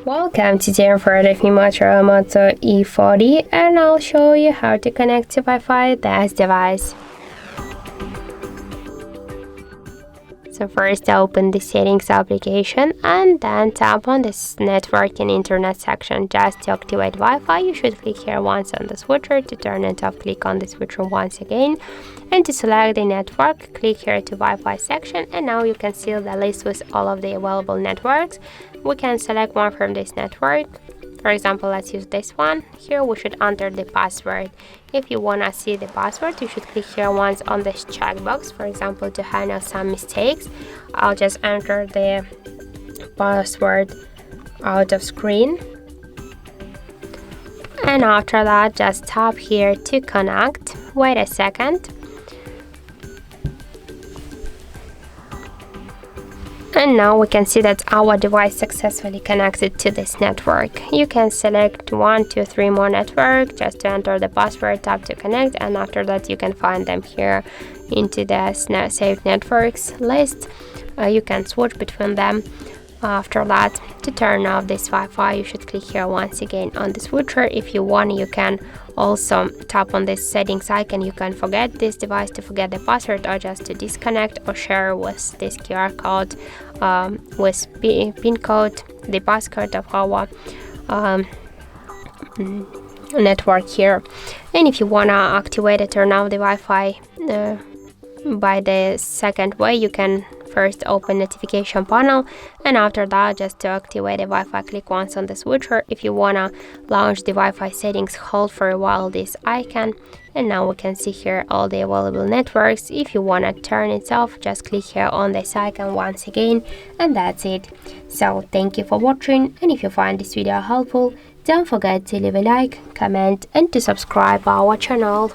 Welcome to the Motorola Moto E40, and I'll show you how to connect to Wi-Fi this device. So first open the settings application and then tap on this network and internet section. Just to activate Wi-Fi, you should click here once on the switcher. To turn it off, click on the switcher once again. And to select the network, click here to Wi-Fi section, and now you can see the list with all of the available networks. We can select one from this network. For example, let's use this one. Here we should enter the password. If you want to see the password, you should click here once on this checkbox, for example, to handle some mistakes. I'll just enter the password out of screen. And after that, just tap here to connect. Wait a second. And now we can see that our device successfully connected to this network. You can select 1, 2, 3 more networks just to enter the password, tap to connect, and after that you can find them here into the saved networks list. You can switch between them. After that, to turn off this Wi-Fi, you should click here once again on the switcher. If you want, you can also tap on this settings icon. You can forget this device to forget the password, or just to disconnect or share with this QR code, with pin code, the passcode of our network here. And if you want to activate or turn off the Wi-Fi by the second way, you can first open notification panel, and after that, just to activate the Wi-Fi, click once on the switcher. If you wanna launch the Wi-Fi settings, hold for a while this icon, and now we can see here all the available networks. If you wanna turn it off, just click here on this icon once again, and that's it. So thank you for watching, and if you find this video helpful, don't forget to leave a like, comment, and to subscribe our channel.